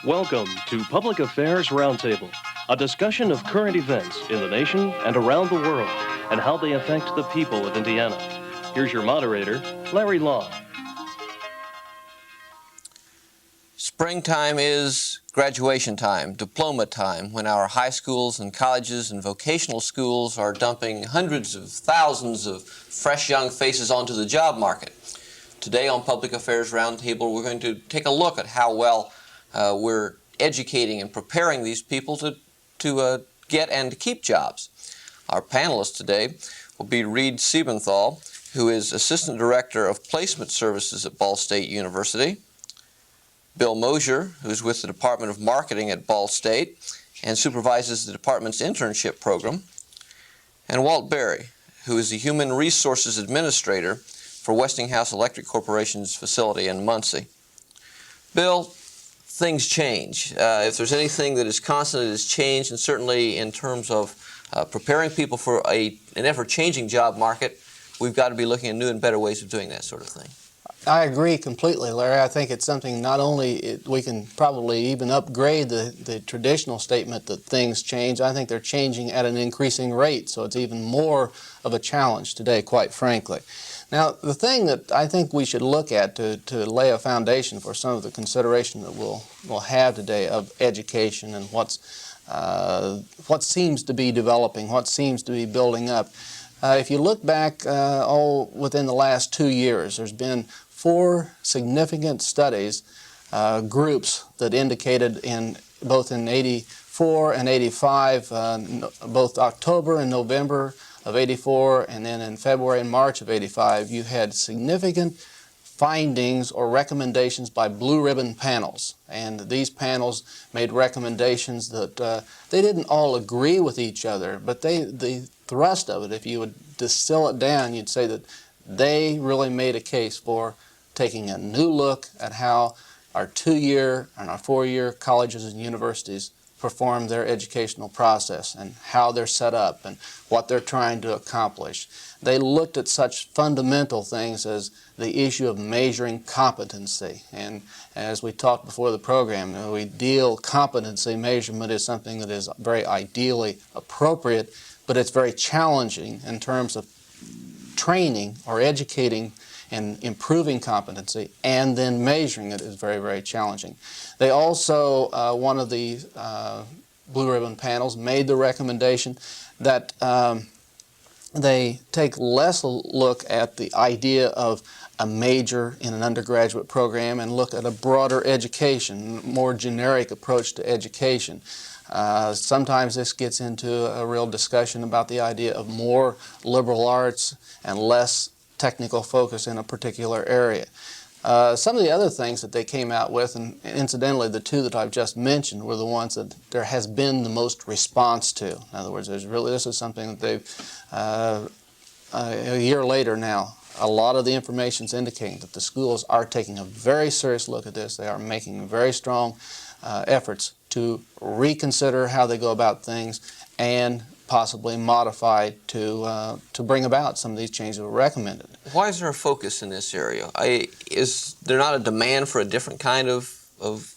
Welcome to Public Affairs Roundtable, a discussion of current events in the nation and around the world and how they affect the people of Indiana. Here's your moderator, Larry Lough. Springtime is graduation time, diploma time, when our high schools and colleges and vocational schools are dumping hundreds of thousands of fresh young faces onto the job market. Today on Public Affairs Roundtable, we're going to take a look at how well we're educating and preparing these people to get and to keep jobs. Our panelists today will be Reed Siebenthal, who is Assistant Director of Placement Services at Ball State University, Bill Mosier, who's with the Department of Marketing at Ball State and supervises the department's internship program, and Walt Berry, who is the Human Resources Administrator for Westinghouse Electric Corporation's facility in Muncie. Bill, things change. If there's anything that is constant, it has changed, and certainly in terms of preparing people for an ever-changing job market, we've got to be looking at new and better ways of doing that sort of thing. I agree completely, Larry. I think it's something not only we can probably even upgrade the traditional statement that things change. I think they're changing at an increasing rate, so it's even more of a challenge today, quite frankly. Now, the thing that I think we should look at to lay a foundation for some of the consideration that we'll have today of education and what seems to be developing, what seems to be building up. If you look back within the last 2 years, there's been 4 significant studies, groups that indicated both in 84 and 85, both October and November of 84, and then in February and March of 85, you had significant findings or recommendations by blue ribbon panels. And these panels made recommendations that they didn't all agree with each other, but the thrust of it, if you would distill it down, you'd say that they really made a case for taking a new look at how our 2-year and our 4-year colleges and universities perform their educational process and how they're set up and what they're trying to accomplish. They looked at such fundamental things as the issue of measuring competency. And as we talked before the program, competency measurement is something that is very ideally appropriate, but it's very challenging in terms of training or educating and improving competency, and then measuring it is very, very challenging. They also, one of the blue ribbon panels made the recommendation that they take less look at the idea of a major in an undergraduate program and look at a broader education, more generic approach to education. Sometimes this gets into a real discussion about the idea of more liberal arts and less technical focus in a particular area. Some of the other things that they came out with, and incidentally the 2 that I've just mentioned were the ones that there has been the most response to. In other words, this is something that they've, a year later now, a lot of the information is indicating that the schools are taking a very serious look at this. They are making very strong efforts to reconsider how they go about things and possibly modify to bring about some of these changes that were recommended. Why is there a focus in this area? Is there not a demand for a different kind of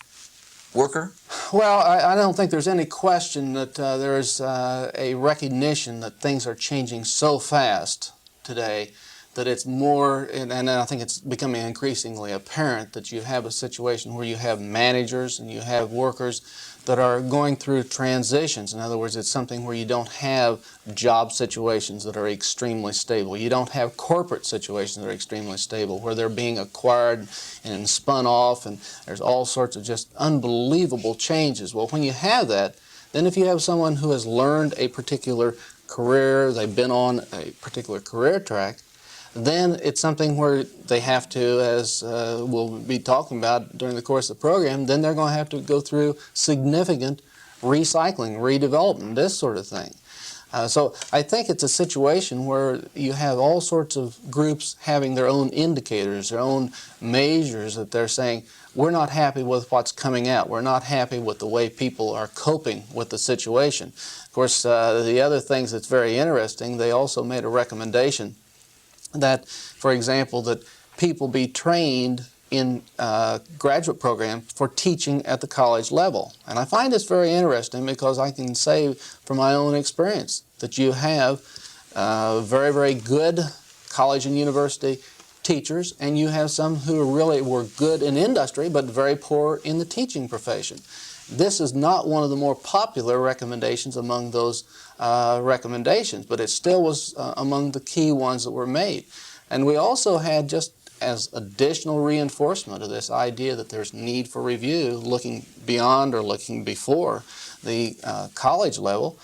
worker? Well, I don't think there's any question that there is a recognition that things are changing so fast today that it's more, and I think it's becoming increasingly apparent that you have a situation where you have managers and you have workers that are going through transitions. In other words, it's something where you don't have job situations that are extremely stable. You don't have corporate situations that are extremely stable, where they're being acquired and spun off, and there's all sorts of just unbelievable changes. Well, when you have that, then if you have someone who has learned a particular career, they've been on a particular career track, then it's something where they have to, as we'll be talking about during the course of the program, then they're going to have to go through significant recycling, redevelopment, this sort of thing. So I think it's a situation where you have all sorts of groups having their own indicators, their own measures that they're saying, we're not happy with what's coming out. We're not happy with the way people are coping with the situation. Of course, the other things that's very interesting, they also made a recommendation that, for example, that people be trained in graduate programs for teaching at the college level. And I find this very interesting because I can say from my own experience that you have very, very good college and university teachers, and you have some who really were good in industry but very poor in the teaching profession. This is not one of the more popular recommendations among those recommendations, but it still was among the key ones that were made. And we also had, just as additional reinforcement of this idea that there's need for review, looking beyond or looking before the college level,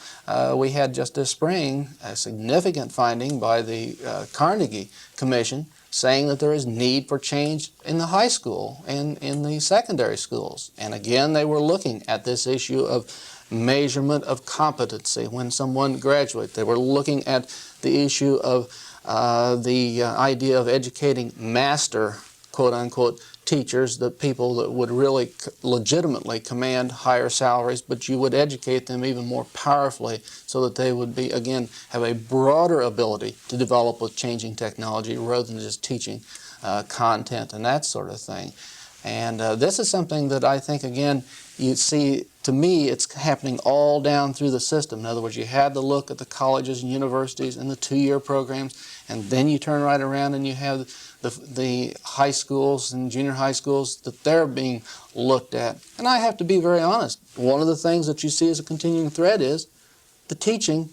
we had just this spring a significant finding by the Carnegie Commission saying that there is need for change in the high school and in the secondary schools. And again, they were looking at this issue of measurement of competency when someone graduates. They were looking at the issue of the idea of educating master, quote-unquote, teachers, the people that would really legitimately command higher salaries, but you would educate them even more powerfully so that they would be, again, have a broader ability to develop with changing technology rather than just teaching content and that sort of thing. And this is something that I think, again, you see, to me, it's happening all down through the system. In other words, you had to look at the colleges and universities and the two-year programs, and then you turn right around and you have the high schools and junior high schools that they're being looked at. And I have to be very honest. One of the things that you see as a continuing thread is the teaching,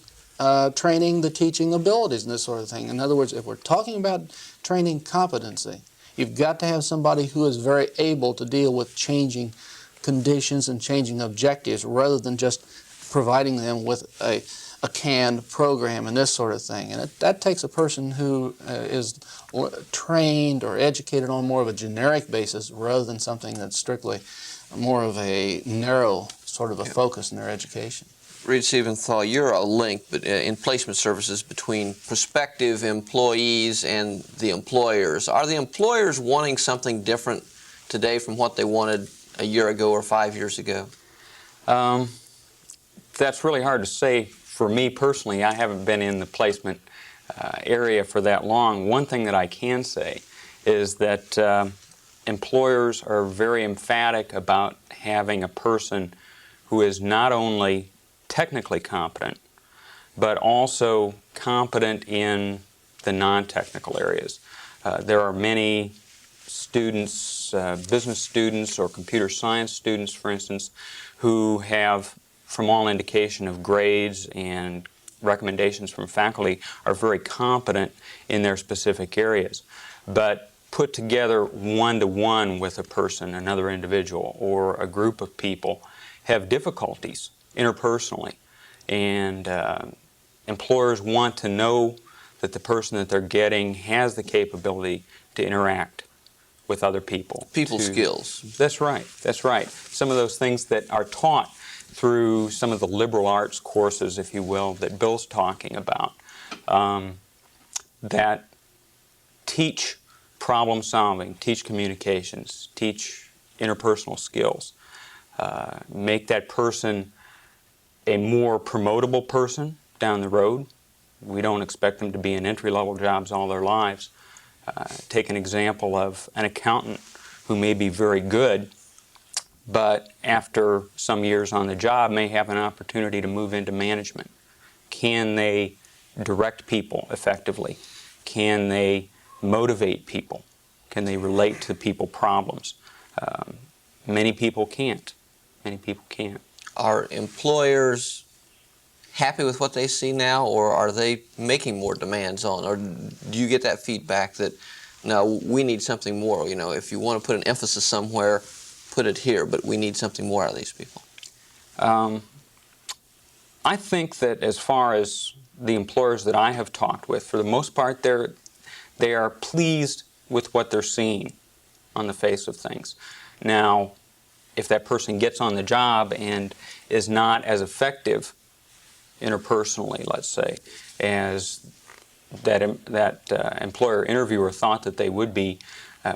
training the teaching abilities and this sort of thing. In other words, if we're talking about training competency, you've got to have somebody who is very able to deal with changing conditions and changing objectives rather than just providing them with a canned program and this sort of thing. And that takes a person who is trained or educated on more of a generic basis rather than something that's strictly more of a narrow sort of a focus in their education. Reed Stephenthal, you're a link in placement services between prospective employees and the employers. Are the employers wanting something different today from what they wanted a year ago or 5 years ago? That's really hard to say. For me personally, I haven't been in the placement area for that long. One thing that I can say is that employers are very emphatic about having a person who is not only technically competent, but also competent in the non-technical areas. There are many students, business students or computer science students, for instance, who have, from all indication of grades and recommendations from faculty, are very competent in their specific areas. But put together one-to-one with a person, another individual, or a group of people, have difficulties interpersonally. And employers want to know that the person that they're getting has the capability to interact with other people. People skills. That's right. That's right. Some of those things that are taught through some of the liberal arts courses, if you will, that Bill's talking about, that teach problem solving, teach communications, teach interpersonal skills, make that person a more promotable person down the road. We don't expect them to be in entry-level jobs all their lives. Take an example of an accountant who may be very good, but after some years on the job may have an opportunity to move into management. Can they direct people effectively? Can they motivate people? Can they relate to people problems? Many people can't. Many people can't. Are employers happy with what they see now, or are they making more demands on? Or do you get that feedback that, no, we need something more? You know, if you want to put an emphasis somewhere, put it here, but we need something more out of these people. I think that as far as the employers that I have talked with, for the most part, they are pleased with what they're seeing on the face of things. Now, if that person gets on the job and is not as effective interpersonally, let's say, as that employer interviewer thought that they would be,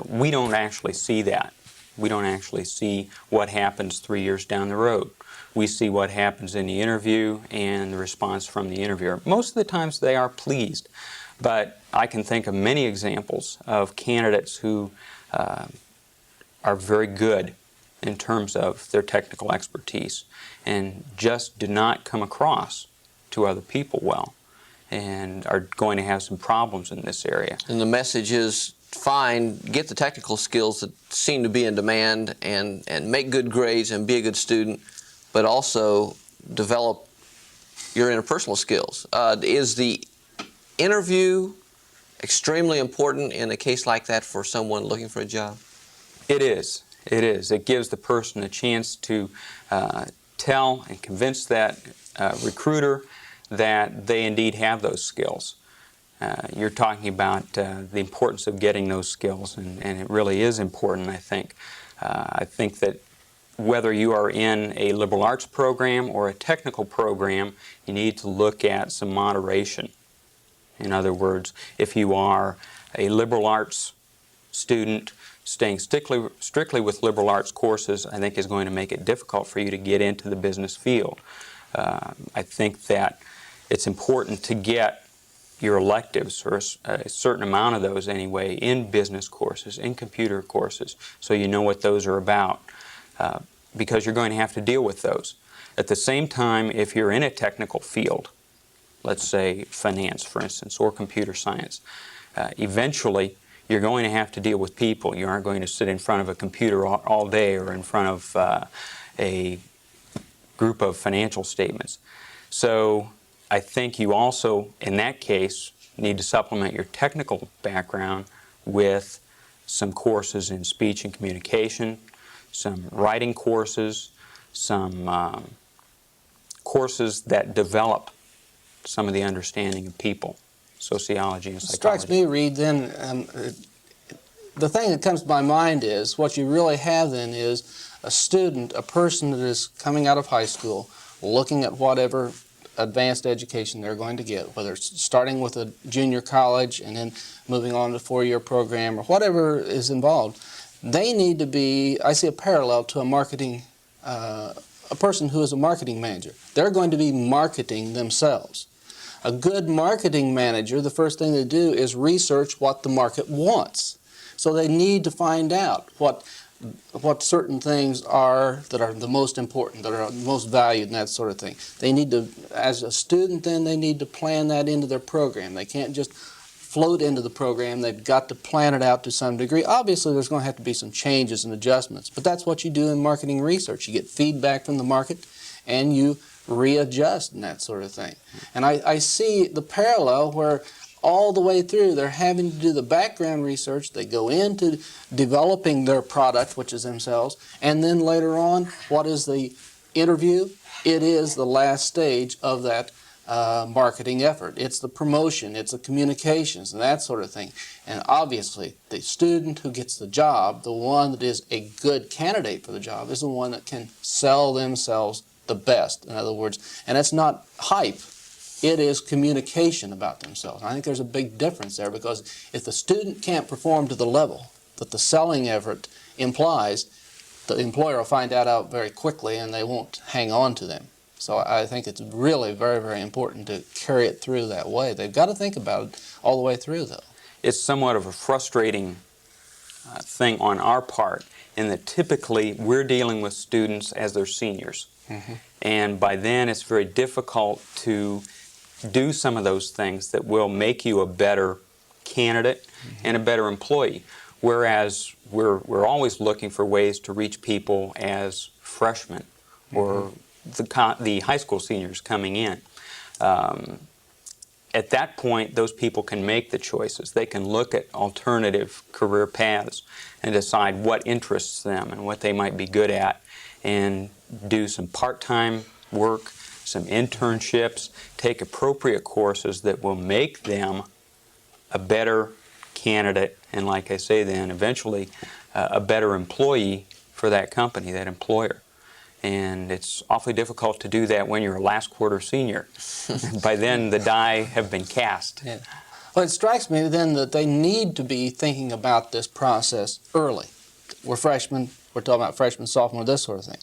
we don't actually see that. We don't actually see what happens 3 years down the road. We see what happens in the interview and the response from the interviewer. Most of the times they are pleased, but I can think of many examples of candidates who are very good in terms of their technical expertise and just do not come across to other people well and are going to have some problems in this area. And the message is, get the technical skills that seem to be in demand and make good grades and be a good student, but also develop your interpersonal skills. Is the interview extremely important in a case like that for someone looking for a job? It is. It is. It gives the person a chance to tell and convince that recruiter that they indeed have those skills. You're talking about the importance of getting those skills, and it really is important, I think. I think that whether you are in a liberal arts program or a technical program, you need to look at some moderation. In other words, if you are a liberal arts student, staying strictly with liberal arts courses, I think is going to make it difficult for you to get into the business field. I think that it's important to get your electives, or a certain amount of those anyway, in business courses, in computer courses, so you know what those are about, because you're going to have to deal with those. At the same time, if you're in a technical field, let's say finance, for instance, or computer science, eventually you're going to have to deal with people. You aren't going to sit in front of a computer all day or in front of a group of financial statements. So I think you also, in that case, need to supplement your technical background with some courses in speech and communication, some writing courses, some courses that develop some of the understanding of people, sociology and psychology. It strikes me, Reed, then, the thing that comes to my mind is what you really have then is a student, a person that is coming out of high school, looking at whatever advanced education they're going to get, whether it's starting with a junior college and then moving on to a four-year program or whatever is involved. They need to be, I see a parallel to a marketing, a person who is a marketing manager. They're going to be marketing themselves. A good marketing manager, the first thing they do is research what the market wants. So they need to find out what certain things are that are the most important, that are most valued, and that sort of thing. They need to, as a student then, they need to plan that into their program. They can't just float into the program. They've got to plan it out to some degree. Obviously, there's going to have to be some changes and adjustments, but that's what you do in marketing research. You get feedback from the market, and you readjust and that sort of thing. And I see the parallel where all the way through they're having to do the background research. They go into developing their product, which is themselves, and then later on, what is the interview? It is the last stage of that marketing effort. It's the promotion, it's the communications, and that sort of thing. And obviously, the student who gets the job, the one that is a good candidate for the job, is the one that can sell themselves the best, in other words. And it's not hype. It is communication about themselves. I think there's a big difference there, because if the student can't perform to the level that the selling effort implies, the employer will find that out very quickly and they won't hang on to them. So I think it's really very, very important to carry it through that way. They've got to think about it all the way through, though. It's somewhat of a frustrating thing on our part, in that typically we're dealing with students as they're seniors. Mm-hmm. And by then it's very difficult to do some of those things that will make you a better candidate and a better employee. Whereas we're always looking for ways to reach people as freshmen or the high school seniors coming in. At that point, those people can make the choices. They can look at alternative career paths and decide what interests them and what they might be good at, and do some part-time work, some internships, take appropriate courses that will make them a better candidate, and like I say then, eventually a better employee for that company, that employer. And it's awfully difficult to do that when you're a last quarter senior. By then, the die have been cast. Yeah. Well, it strikes me then that they need to be thinking about this process early. We're freshmen, we're talking about freshmen, sophomore, this sort of thing.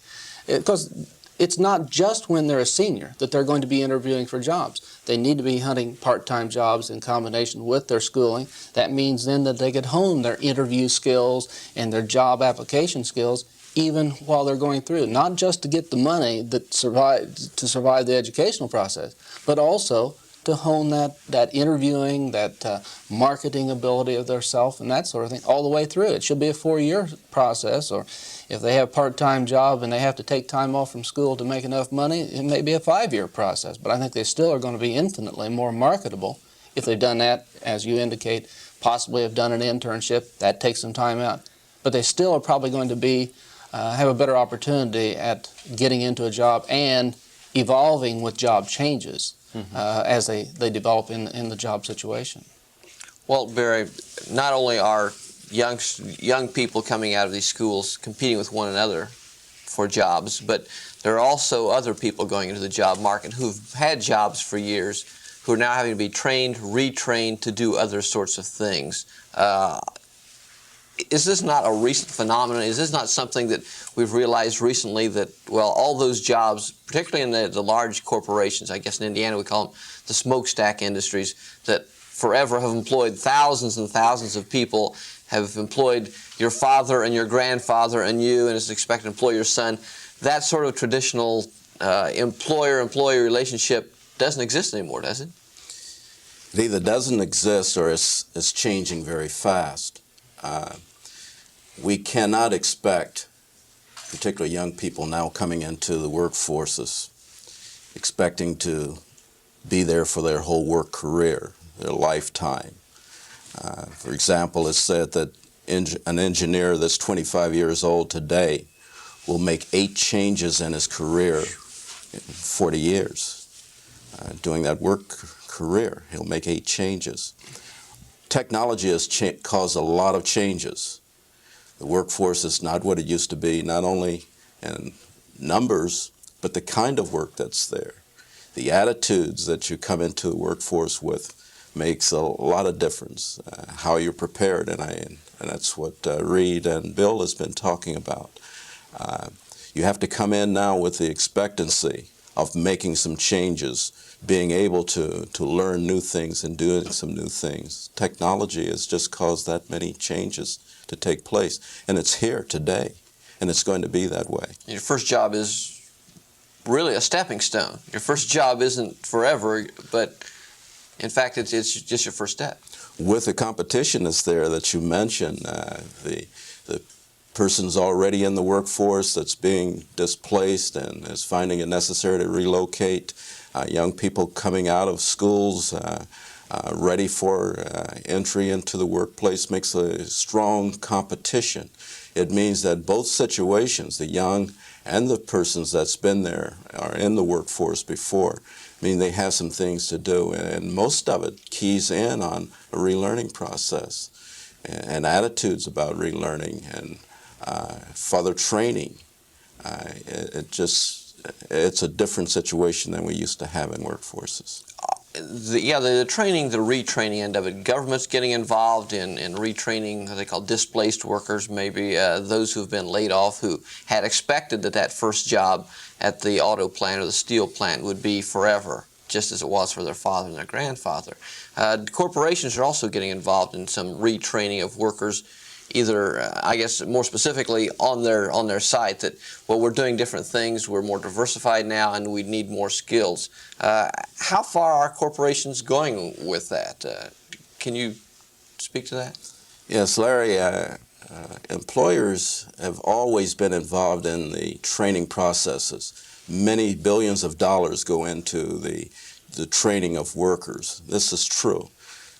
Because it's not just when they're a senior that they're going to be interviewing for jobs. they need to be hunting part-time jobs in combination with their schooling. That means then that they could hone their interview skills and their job application skills even while they're going through, not just to get the money that to survive the educational process, but also to hone that interviewing, that marketing ability of their self and that sort of thing all the way through. It should be a 4-year process, or if they have a part-time job and they have to take time off from school to make enough money, it may be a 5-year process. But I think they still are going to be infinitely more marketable if they've done that, as you indicate, possibly have done an internship. That takes some time out. But they still are probably going to be have a better opportunity at getting into a job and evolving with job changes as they develop in the job situation. Well, Barry, not only are young people coming out of these schools competing with one another for jobs, but there are also other people going into the job market who've had jobs for years who are now having to be trained, retrained to do other sorts of things. Is this not a recent phenomenon? Is this not something that we've realized recently that, well, all those jobs, particularly in the large corporations, I guess in Indiana we call them the smokestack industries, that forever have employed thousands and thousands of people, have employed your father and your grandfather and you, and is expected to employ your son. That sort of traditional employer-employee relationship doesn't exist anymore, does it? It either doesn't exist or it's changing very fast. We cannot expect, particularly young people now coming into the workforces, expecting to be there for their whole work career, their lifetime. For example, it's said that an engineer that's 25 years old today will make 8 changes in his career in 40 years. Doing that work career, he'll make 8 changes. Technology has caused a lot of changes. The workforce is not what it used to be, not only in numbers, but the kind of work that's there. The attitudes that you come into the workforce with makes a lot of difference, how you're prepared, and that's what Reed and Bill has been talking about. You have to come in now with the expectancy of making some changes, being able to learn new things and doing some new things. Technology has just caused that many changes to take place, and it's here today, and it's going to be that way. Your first job is really a stepping stone. Your first job isn't forever, but in fact, it's just your first step. With the competition that's there that you mentioned, the person's already in the workforce that's being displaced and is finding it necessary to relocate. Young people coming out of schools ready for entry into the workplace makes a strong competition. It means that both situations, the young and the persons that's been there, are in the workforce before, mean they have some things to do, and most of it keys in on a relearning process and attitudes about relearning and further training. It's a different situation than we used to have in workforces. The training, the retraining end of it, government's getting involved in retraining what they call displaced workers, maybe those who've been laid off who had expected that first job at the auto plant or the steel plant would be forever, just as it was for their father and their grandfather. Corporations are also getting involved in some retraining of workers, either, I guess, more specifically on their site, that, well, we're doing different things, we're more diversified now, and we need more skills. How far are corporations going with that? Can you speak to that? Yes, Larry, employers have always been involved in the training processes. Many billions of dollars go into the training of workers. This is true.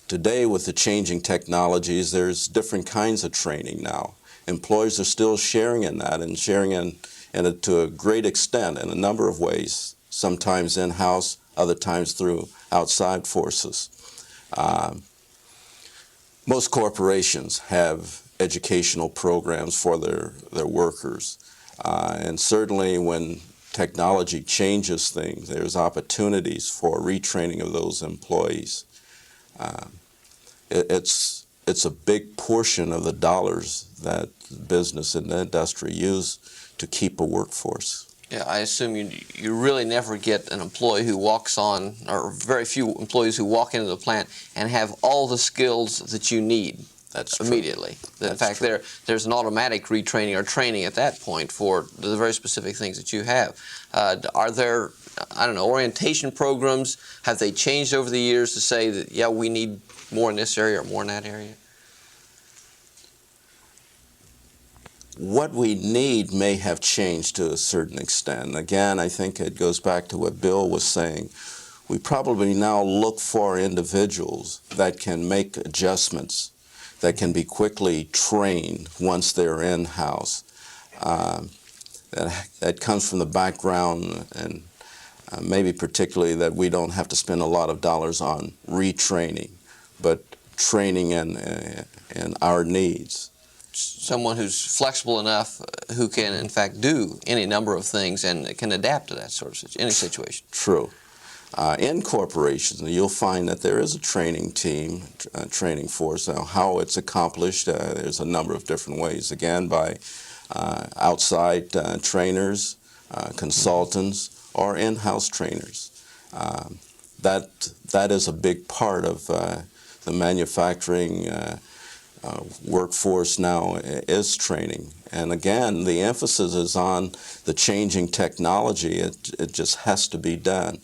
Today, with the changing technologies, there's different kinds of training now. Employers are still sharing in that and sharing in it to a great extent in a number of ways, sometimes in-house, other times through outside forces. Most corporations have educational programs for their workers, and certainly when technology changes things, there's opportunities for retraining of those employees. It's a big portion of the dollars that business and the industry use to keep a workforce. Yeah, I assume you really never get an employee who walks on, or very few employees who walk into the plant and have all the skills that you need. That's true. Immediately. In fact, there's an automatic retraining or training at that point for the very specific things that you have. Are there, I don't know, orientation programs? Have they changed over the years to say that, yeah, we need more in this area or more in that area? What we need may have changed to a certain extent. Again, I think it goes back to what Bill was saying. We probably now look for individuals that can make adjustments, that can be quickly trained once they're in-house. That comes from the background, and maybe particularly that we don't have to spend a lot of dollars on retraining, but training in our needs. Someone who's flexible enough, who can in fact do any number of things and can adapt to that sort of any situation. True. In corporations, you'll find that there is a training team, training force. Now, how it's accomplished, there's a number of different ways. Again, by outside trainers, consultants, or in-house trainers. That is a big part of the manufacturing workforce now is training. And again, the emphasis is on the changing technology. It just has to be done.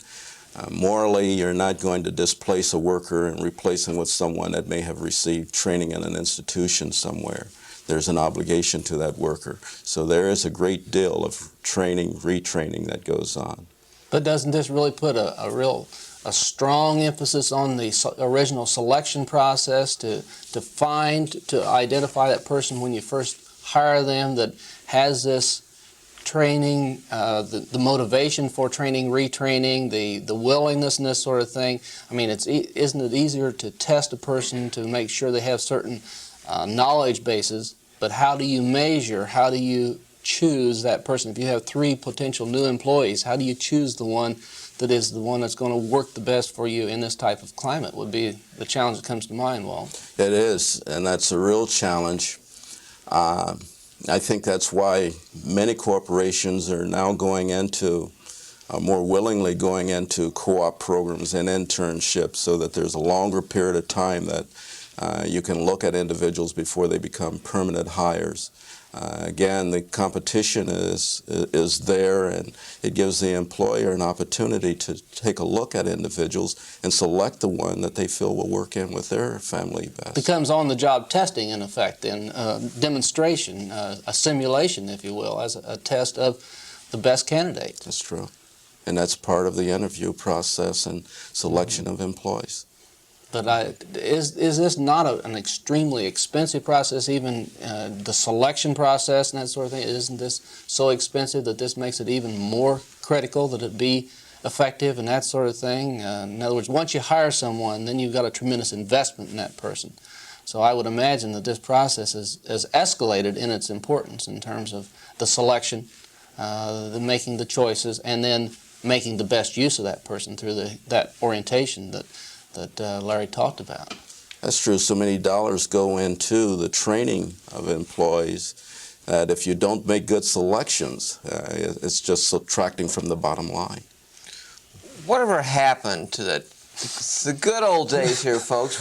Morally, you're not going to displace a worker and replace him with someone that may have received training in an institution somewhere. There's an obligation to that worker. So there is a great deal of training, retraining that goes on. But doesn't this really put a strong emphasis on the original selection process to identify that person when you first hire them that has this training, the motivation for training, retraining, the willingness and this sort of thing? I mean, isn't it easier to test a person to make sure they have certain knowledge bases, but how do you measure, how do you choose that person? If you have 3 potential new employees, how do you choose the one that is the one that's going to work the best for you in this type of climate would be the challenge that comes to mind, Walt. It is, and that's a real challenge. I think that's why many corporations are now going into, more willingly going into co-op programs and internships so that there's a longer period of time that you can look at individuals before they become permanent hires. Again, the competition is there, and it gives the employer an opportunity to take a look at individuals and select the one that they feel will work in with their family best. Becomes on-the-job testing, in effect, and demonstration, a simulation, if you will, as a test of the best candidate. That's true. And that's part of the interview process and selection of employees. But is this not an extremely expensive process, even the selection process and that sort of thing? Isn't this so expensive that this makes it even more critical that it be effective and that sort of thing? In other words, once you hire someone, then you've got a tremendous investment in that person. So I would imagine that this process is escalated in its importance in terms of the selection, the making the choices, and then making the best use of that person through that orientation that Larry talked about. That's true. So many dollars go into the training of employees that if you don't make good selections, it's just subtracting from the bottom line. Whatever happened to the good old days here, folks,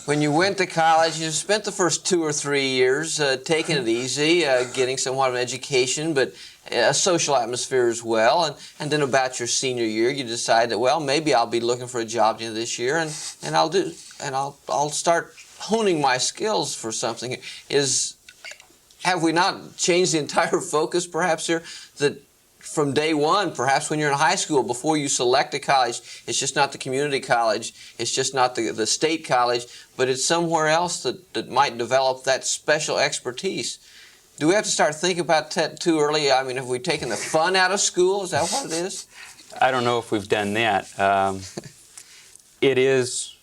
when you went to college, you spent the first 2 or 3 years taking it easy, getting somewhat of an education, but a social atmosphere as well, and then about your senior year, you decide that, well, maybe I'll be looking for a job this year, and I'll start honing my skills for something. Have we not changed the entire focus, perhaps here, that from day one, perhaps when you're in high school, before you select a college, it's just not the community college, it's just not the state college, but it's somewhere else that might develop that special expertise? Do we have to start thinking about that too early? I mean, have we taken the fun out of school? Is that what it is? I don't know if we've done that. It is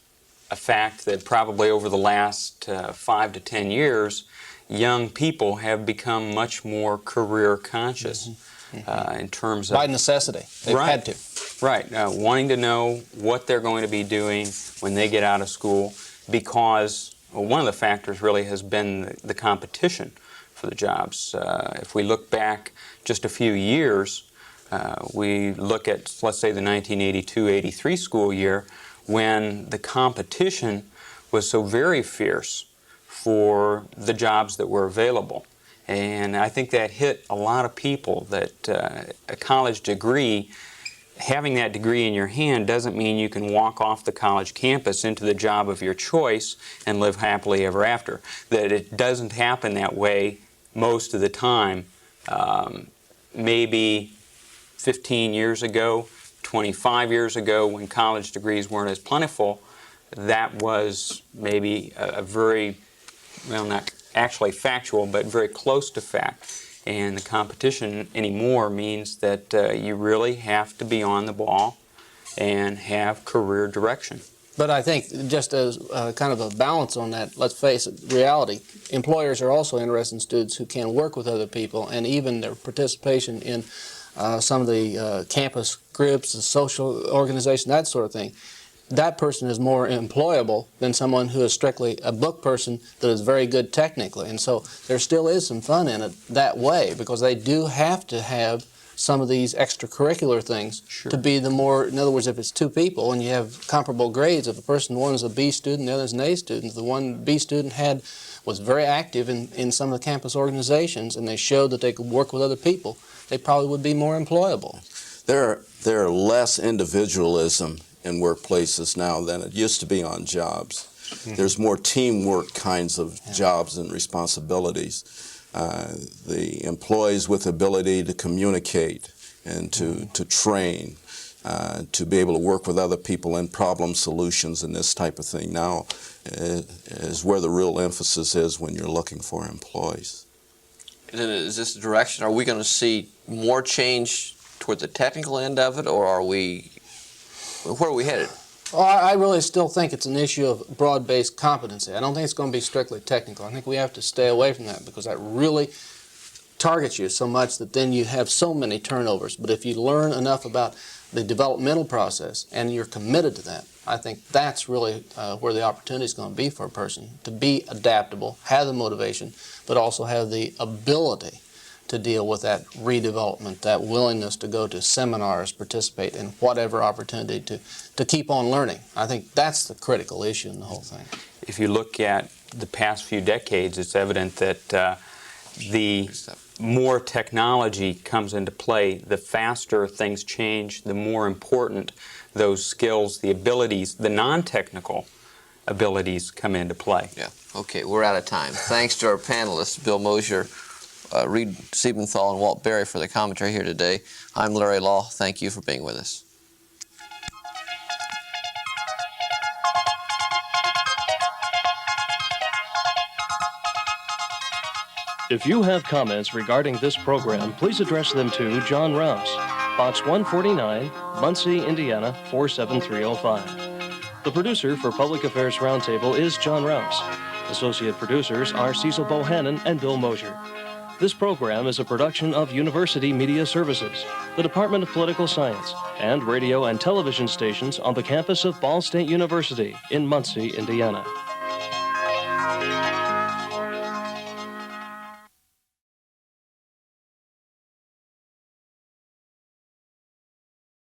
a fact that probably over the last 5 to 10 years, young people have become much more career conscious in terms of... By necessity. They've had to. Right. Wanting to know what they're going to be doing when they get out of school, because one of the factors really has been the competition for the jobs. If we look back just a few years, We look at, let's say, the 1982-83 school year, when the competition was so very fierce for the jobs that were available. And I think that hit a lot of people, that a college degree, having that degree in your hand doesn't mean you can walk off the college campus into the job of your choice and live happily ever after. That it doesn't happen that way most of the time. Maybe 15 years ago, 25 years ago, when college degrees weren't as plentiful, that was maybe a very, well, not actually factual, but very close to fact. And the competition anymore means that you really have to be on the ball and have career direction. But I think just as kind of a balance on that, let's face it, reality, employers are also interested in students who can work with other people, and even their participation in some of the campus groups, the social organization, that sort of thing. That person is more employable than someone who is strictly a book person that is very good technically. And so there still is some fun in it that way, because they do have to have some of these extracurricular things to be the more, in other words, if it's two people and you have comparable grades, if a person, one is a B student, the other is an A student, the one B student was very active in some of the campus organizations, and they showed that they could work with other people, they probably would be more employable. There are less individualism in workplaces now than it used to be on jobs. There's more teamwork kinds of jobs and responsibilities. The employees with ability to communicate and to train, to be able to work with other people in problem solutions and this type of thing now is where the real emphasis is when you're looking for employees. Is this the direction? Are we going to see more change toward the technical end of it, or where are we headed? Well, I really still think it's an issue of broad-based competency. I don't think it's going to be strictly technical. I think we have to stay away from that, because that really targets you so much that then you have so many turnovers. But if you learn enough about the developmental process and you're committed to that, I think that's really where the opportunity is going to be for a person, to be adaptable, have the motivation, but also have the ability to deal with that redevelopment, that willingness to go to seminars, participate in whatever opportunity to keep on learning. I think that's the critical issue in the whole thing. If you look at the past few decades, it's evident that the more technology comes into play, the faster things change, the more important those skills, the abilities, the non-technical abilities come into play. Yeah. Okay, we're out of time. Thanks to our panelists, Bill Mosier, Reed Siebenthal, and Walt Berry, for the commentary here today. I'm Larry Lough. Thank you for being with us. If you have comments regarding this program, please address them to John Rouse, Box 149, Muncie, Indiana 47305. The producer for Public Affairs Roundtable is John Rouse. Associate producers are Cecil Bohannon and Bill Mosier. This program is a production of University Media Services, the Department of Political Science, and radio and television stations on the campus of Ball State University in Muncie, Indiana.